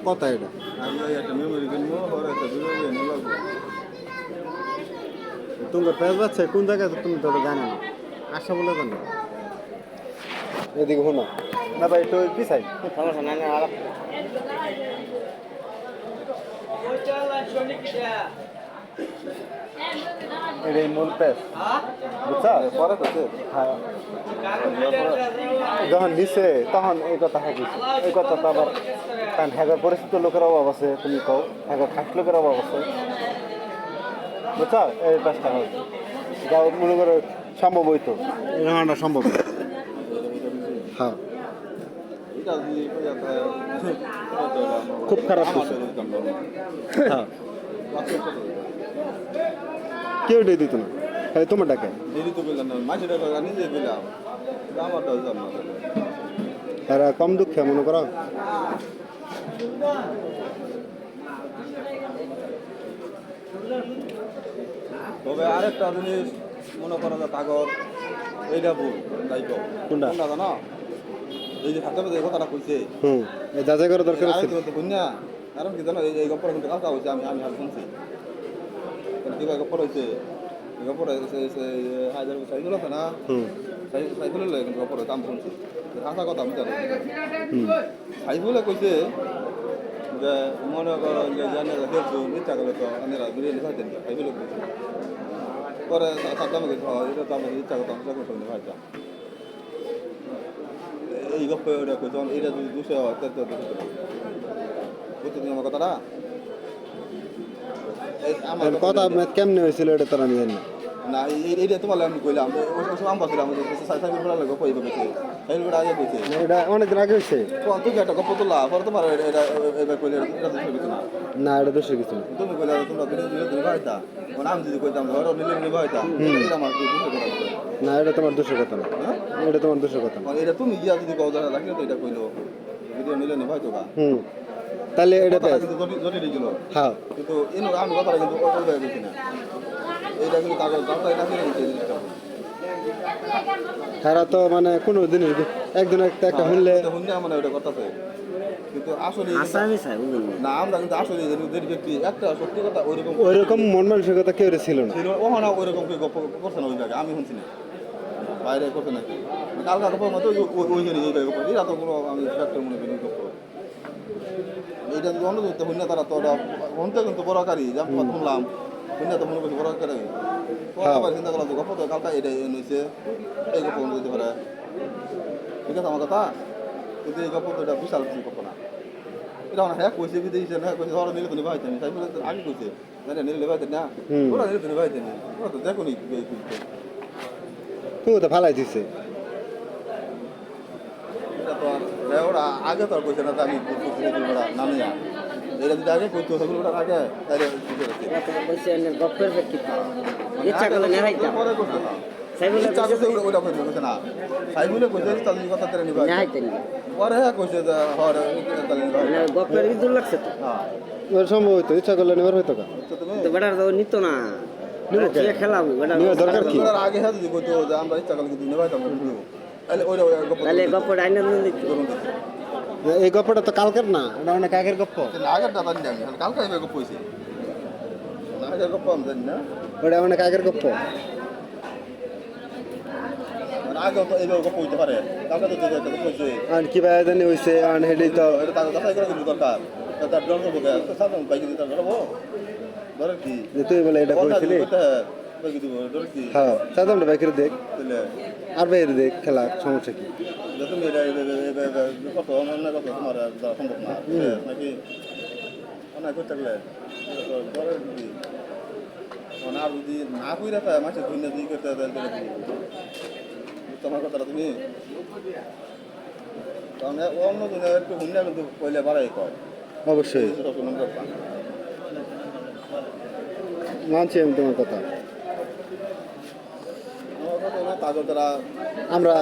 কথা এটা তোমার পেঁয়াজ যাচ্ছে কোন জায়গায় তুমি তো জানো না আশা বলে জানো এদিকে শোনো না ভাই একটু পিছাই সমস্যা নাই আর এটাই মূল পেঁয়াজ বুঝছা পরে তো হ্যাঁ যখন দিছে তখন এই কথা হাঁকিছে এই কথা তো আবার কারণ হ্যাঁ পরিচিত লোকের অভাব আছে তুমি কও হ্যাঁ খাস লোকের অভাব আছে বুঝছা এই পেঁয়াজটা যাও মনে করো সম্ভব হইতো রান্নাটা সম্ভব হ্যাঁ খুব খারাপ হচ্ছে হ্যাঁ কেউ এটাই দিত না হ্যাঁ তোমার ডাকে এরা কম দুঃখে মনে করো তবে আরেকটা জিনিস মনে করো যে তাগর এইটা ভুল তাই তো কোনটা জানো এই যে হাতে এই কথাটা কইছে এই যাচাই করা দরকার আছে বুঝনা কারণ কি জানো এই গপ্পর কিন্তু কালকা হয়েছে আমি আমি আর শুনছি কিবা গপ্পর হয়েছে গপ্পর হাজার সাইকেল আছে না সাইকেল কিন্তু গপ্পর দাম শুনছি হাসা কথা আমি জানি সাইকেলে কইছে যে মনে করো যে জানে দেখছো ইচ্ছা করলে তো আমি বিরিয়ানি খাইতেন সাইকেলে কইছে পরে সাদ্দামে কইছে এটা তো আমাদের ইচ্ছা করতাম সেরকম শুনে ভাইটা এই গপ্পে ওটা কইছে এটা যদি 200 হয় তাহলে তো বুঝতে তুমি আমার কথাটা আমার কথা কেমনে হয়েছিল এটা তো আমি জানি না এইটা তোমার আমি কইলাম ওই সময় আমি বলছিলাম সাইকেল ফেলা লাগে গপ্প এইভাবে কইছে সাইকেল আগে কইছে এটা অনেক দিন আগে হয়েছে তুমি একটা গপ্প তোলা পরে তোমার এটা এবার কইলে এটা কিছু না না এটা দোষের কিছু না তুমি কইলে তোমরা বিরিয়ানি ভাইতা নাম যদি কইতাম ধরো নিলে ভাইতা এটা আমার কিছু কথা না এটা তোমার দোষের কথা না এটা তোমার দোষের কথা না এটা তুমি গিয়া যদি কও জানা রাখলে তো এটা কইলো ভিডিও নিলে নি ভাইতো গা তাহলে এটা কিন্তু জটিল ছিল হ্যাঁ কিন্তু এনো আমি কথাটা কিন্তু ওই ভাবে কইছি না এটা কিন্তু কাগজ দাও এটা কি জিনিসটা তারা তো মানে কোনো জিনিস একজন একটা শুনলে মানে ওটা করতেছে কিন্তু আসলে না আমরা কিন্তু আসলে যে ব্যক্তি একটা সত্যি কথা ওইরকম মন মানসিকতা কেউ ছিল না ওখানে ওইরকম কেউ গপ্প করছে না ওই জায়গায় আমি শুনছি না বাইরে করছে নাকি কালকা গপ্প মতো ওইখানে এই গপ্প এটা তো কোনো আমি ফ্যাক্টর মনে করি গপ্প এইটা যদি অন্য ধরতে শুনলে তারা তো ওটা শুনতে কিন্তু বড়কারী যা শুনলাম শুনলে তো মনে করছি বড়কারী আবার চিন্তা করলাম যে গপ্প তো কালকা এটা নিয়েছে এই গপ্প দিতে পারে ঠিক আছে আমার কথা কিন্তু এই গপ্প তো এটা বিশাল কিছু গপ্প না এটা আমার হ্যাঁ কইছে বিদেশে হ্যাঁ কইছে ধরো নিলে তুমি ভাইতেন তাই বলে আগে কইছে জানে নিলে ভাইতেন না ওরা নিলে তুমি ভাইতেন ওরা তো দেখো নি তুই তো ফালাই দিছে এটা তো আর ওরা আগে তো আর কইছে না আমি ওরা নামে যা এটা যদি আগে কইতো সেগুলো ওটা আগে তাহলে কইছে গপ্পের প্রেক্ষিতে ইচ্ছা করলে নেরাইতা পরে করতে না সাইবুলে কইছে ওটা কইছে না সাইবুলে কইছে তাহলে কথা তেরে নিবা নেরাইতেন পরে হ্যাঁ কইছে যে হর তাহলে মানে গপ্পের কি দূর লাগছে তো হ্যাঁ ওর সম্ভব হইতো ইচ্ছা করলে নেবার হইতো কা তো বেটার তো নিত না নিয়ে খেলাবো বেটার দরকার কি আগে হ্যাঁ যদি কইতো যে আমরা ইচ্ছা করলে কিন্তু নেবা তাহলে ওইটা তাহলে গপ্পটা আইনা দিত এই গপ্পটা তো কালকের না এটা অনেক আগের গপ্প আগের দাদা জানি কালকে এবার গপ্প হয়েছে আগের গপ্প আমি জানি না ওটা অনেক আগের গপ্প আগে তো এইভাবে গপ্প হইতে পারে কালকে তো একটা গপ্প হয়েছে আর কি ভাই জানি হইছে আর হেডি তো এটা তার দাদাই করে কিন্তু দরকার তার ডর করবো তো সাধারণ বাইকে দিতে ধরবো ধরে কি যে তুই বলে এটা কইছিলি হ্যাঁ সাধারণ বাইকের দেখ আর বাইরে দেখ খেলা সমস্যা কি তুমি কত অন্য কত তোমার সম্ভব না নাকি অনেক করতে গেলে আর যদি না কই রাখা মাছের ধুইনা দিয়ে করতে তোমার কথাটা তুমি তাহলে অন্য দিনে একটু হুন্না কিন্তু পয়লা বাড়াই কয় অবশ্যই মানছি আমি তোমার কথা তাদের দ্বারা আমরা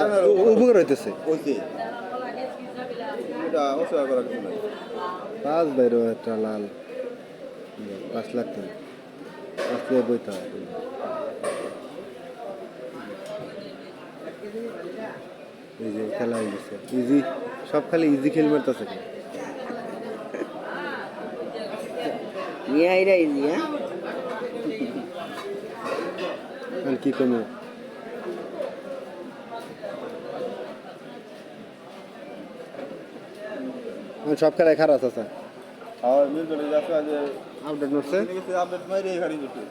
উপকার হইতেছে ওইতে এটা অসহায় করার কিছু নাই 5 বাইরে একটা লাল 5 লাখ টাকা 5 দিয়ে বইতে হয় এই যে খেলা হয়ে গেছে ইজি সব খালি ইজি খেল মারতেছে নিয়ে আইরা ইজি হ্যাঁ আর কি কমে সব খেলায় খারাপ আছে আর মিল করে যাচ্ছে যে আপডেট করছে আপডেট মাইরে এই গাড়ি করছে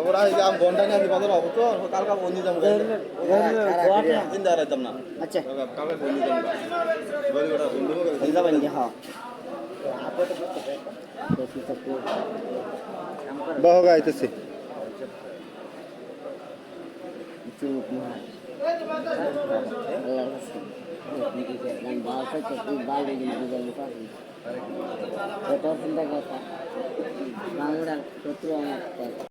ওরা এই যে আম ঘন্টা নিয়ে আসি বাজার অবস্থা কালকা বন্দি যাবো চিন্তা রাখতাম না আচ্ছা কালকা বন্দি যাবো বলি ওটা বন্ধু হয়ে যাবেন কি হ্যাঁ বহগা আইতেছি চুপ না আল্লাহ বাসা তো বাইরে গিয়ে বুঝালে পারবি এটা চিন্তা কথা বাংলার শত্রু আমার